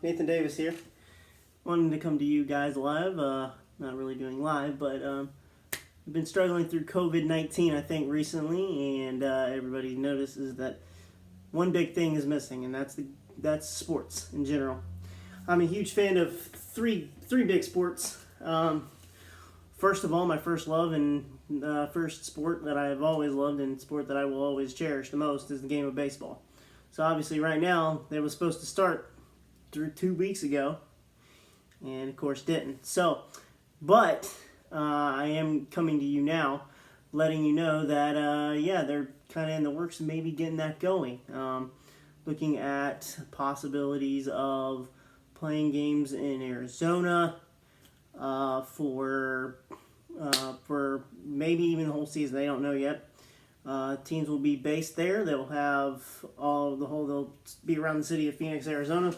Nathan Davis here. Wanted to come to you guys live. Not really doing live, but I've been struggling through COVID-19, I think, recently, and everybody notices that one big thing is missing, and that's sports in general. I'm a huge fan of three big sports. First of all, my first love and first sport that I've always loved and sport that I will always cherish the most is the game of baseball. So obviously right now, it was supposed to start through 2 weeks ago, and of course didn't. But I am coming to you now, letting you know that they're kind of in the works of maybe getting that going. Looking at possibilities of playing games in Arizona for maybe even the whole season. They don't know yet. Teams will be based there. They'll be around the city of Phoenix, Arizona.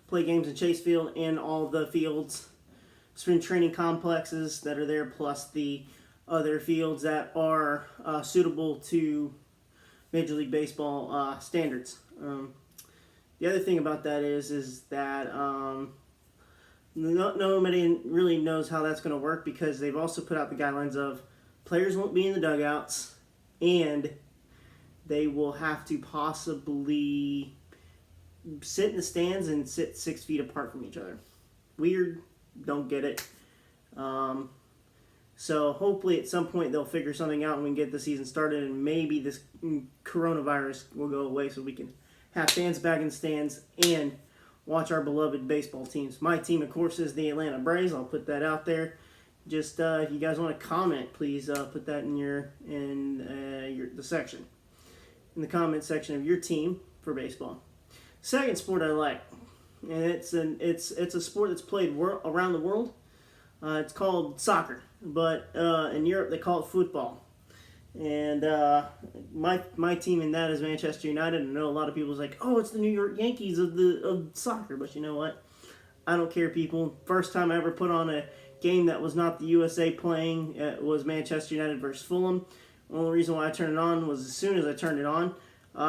Play games in Chase Field and all the fields, spring training complexes that are there, plus the other fields that are suitable to Major League Baseball standards. The other thing about that is that nobody really knows how that's going to work, because they've also put out the guidelines of players won't be in the dugouts, and they will have to possibly sit in the stands and sit 6 feet apart from each other. Weird, don't get it. So hopefully at some point they'll figure something out and we can get the season started, and maybe this coronavirus will go away so we can have fans back in the stands and watch our beloved baseball teams. My team, of course, is the Atlanta Braves. I'll put that out there. Just if you guys want to comment, please put that in the section, in the comment section of your team for baseball. Second sport I like, and it's a sport that's played around the world. It's called soccer, but in Europe they call it football. And my team in that is Manchester United. I know a lot of people's like, oh, it's the New York Yankees of soccer, but you know what? I don't care, people. First time I ever put on a game that was not the USA playing was Manchester United versus Fulham. The only reason why I turned it on was as soon as I turned it on,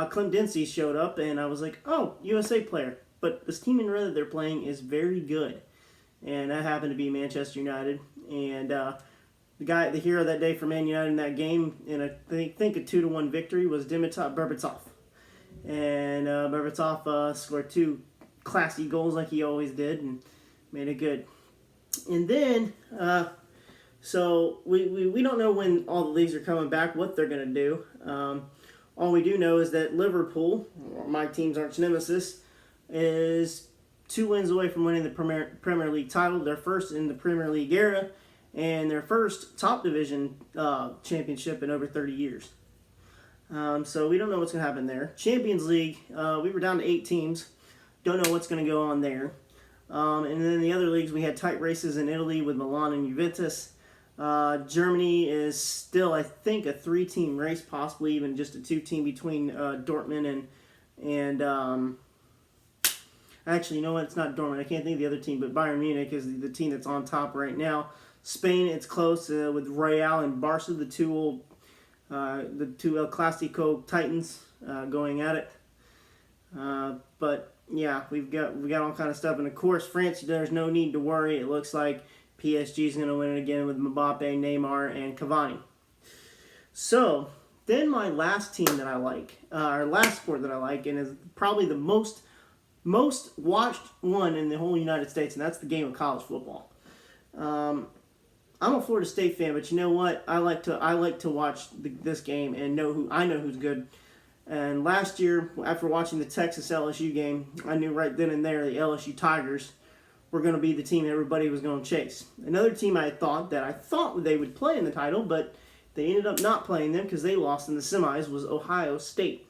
Clint Dempsey showed up, and I was like, oh, USA player. But this team in red that they're playing is very good. And that happened to be Manchester United. And the hero that day for Man United in that game, in I think a 2-1 victory, was Dimitar Berbatov. And Berbatov scored 2 classy goals like he always did and made it good. And then, so we don't know when all the leagues are coming back, what they're going to do. All we do know is that Liverpool, my team's arch nemesis, is 2 wins away from winning the Premier League title, their first in the Premier League era, and their first top division championship in over 30 years. So we don't know what's going to happen there. Champions League, we were down to 8 teams. Don't know what's going to go on there. And then the other leagues, we had tight races in Italy with Milan and Juventus. Germany is still, I think, a 3-team race, possibly even just a 2-team between Dortmund and actually, you know what? It's not Dortmund. I can't think of the other team, but Bayern Munich is the team that's on top right now. Spain, it's close with Real and Barca, the two El Clasico titans going at it. But yeah, we've got all kind of stuff, and of course, France. There's no need to worry. It looks like PSG is going to win it again with Mbappe, Neymar, and Cavani. So then, my last team that I like, or last sport that I like, and is probably the most watched one in the whole United States, and that's the game of college football. I'm a Florida State fan, but you know what? I like to watch this game and know who's good. And last year, after watching the Texas LSU game, I knew right then and there the LSU Tigers were going to be the team everybody was going to chase. Another team I thought they would play in the title, but they ended up not playing them because they lost in the semis, was Ohio State.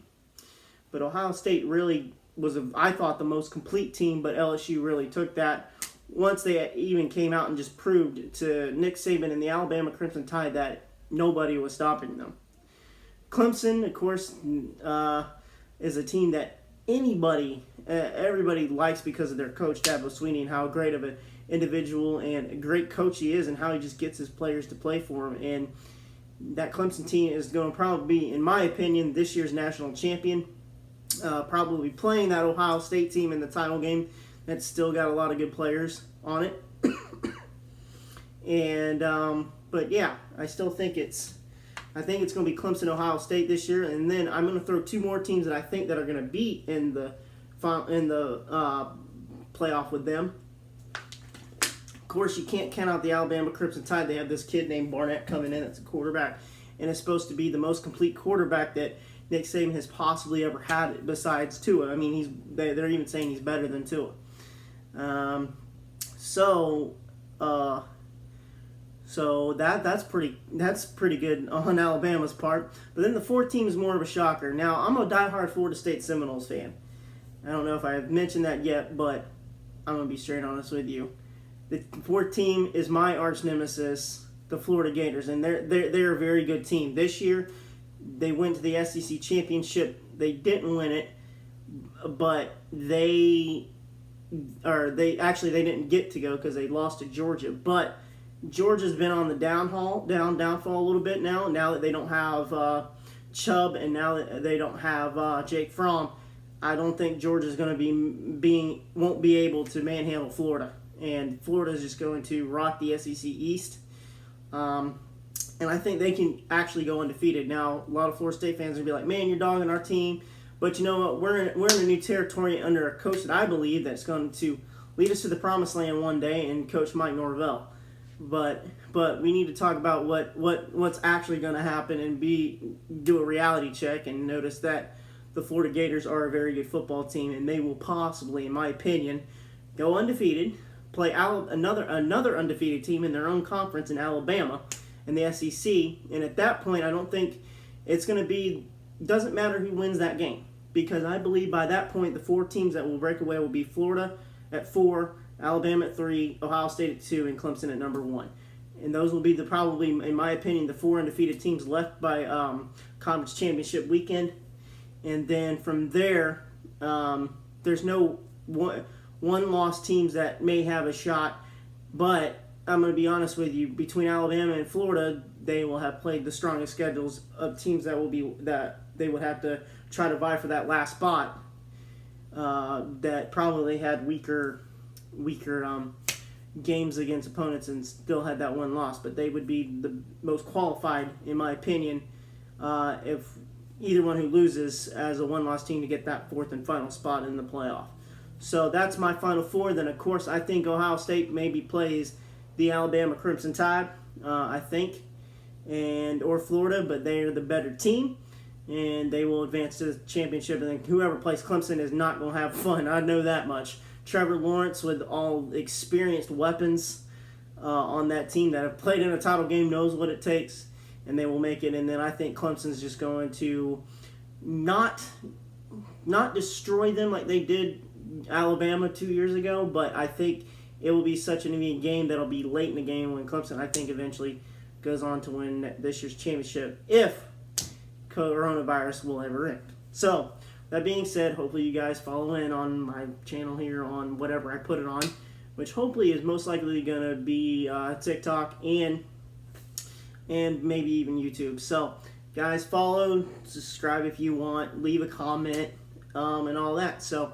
But Ohio State really was, I thought, the most complete team, but LSU really took that once they even came out and just proved to Nick Saban and the Alabama Crimson Tide that nobody was stopping them. Clemson, of course, is a team that everybody likes because of their coach, Dabo Swinney, and how great of an individual and a great coach he is, and how he just gets his players to play for him. And that Clemson team is going to probably be, in my opinion, this year's national champion. probably playing that Ohio State team in the title game. That's still got a lot of good players on it. And but yeah, I think it's going to be Clemson, Ohio State this year, and then I'm going to throw two more teams that I think that are going to be in the playoff with them. Of course, you can't count out the Alabama Crimson Tide. They have this kid named Barnett coming in. That's a quarterback, and it's supposed to be the most complete quarterback that Nick Saban has possibly ever had besides Tua. I mean, they're even saying he's better than Tua. So that's pretty good on Alabama's part. But then the fourth team is more of a shocker. Now, I'm a diehard Florida State Seminoles fan. I don't know if I've mentioned that yet, but I'm going to be straight honest with you. The fourth team is my arch nemesis, the Florida Gators, and they're a very good team. This year, they went to the SEC championship. They didn't win it, but they didn't get to go because they lost to Georgia. But Georgia's been on the downfall a little bit now. Now that they don't have Chubb and now that they don't have Jake Fromm, I don't think Georgia's going to won't be able to manhandle Florida. And Florida's just going to rock the SEC East. And I think they can actually go undefeated. Now, a lot of Florida State fans are going to be like, man, you're dogging our team. But you know what? We're in a new territory under a coach that I believe that's going to lead us to the promised land one day, and Coach Mike Norvell. But we need to talk about what's actually going to happen and do a reality check and notice that the Florida Gators are a very good football team, and they will possibly, in my opinion, go undefeated, play another undefeated team in their own conference in Alabama in the SEC, and at that point, I don't think it's going to be. Doesn't matter who wins that game, because I believe by that point the four teams that will break away will be Florida at 4, Alabama at 3, Ohio State at 2, and Clemson at number 1. And those will be probably, in my opinion, the 4 undefeated teams left by conference championship weekend. And then from there, there's no one-loss teams that may have a shot. But I'm going to be honest with you, between Alabama and Florida, they will have played the strongest schedules of teams that they would have to try to vie for that last spot. That probably had weaker games against opponents and still had that one loss, but they would be the most qualified, in my opinion, if either one who loses as a one-loss team to get that fourth and final spot in the playoff. So that's my final four. Then, of course, I think Ohio State maybe plays the Alabama Crimson Tide, I think, or Florida, but they are the better team, and they will advance to the championship. And then whoever plays Clemson is not going to have fun. I know that much. Trevor Lawrence, with all experienced weapons on that team that have played in a title game, knows what it takes, and they will make it. And then I think Clemson's just going to not destroy them like they did Alabama 2 years ago, but I think it will be such an even game that'll be late in the game when Clemson, I think, eventually goes on to win this year's championship if coronavirus will ever end. So, that being said, hopefully you guys follow in on my channel here on whatever I put it on, which hopefully is most likely going to be TikTok and maybe even YouTube. So, guys, follow, subscribe if you want, leave a comment, and all that. So,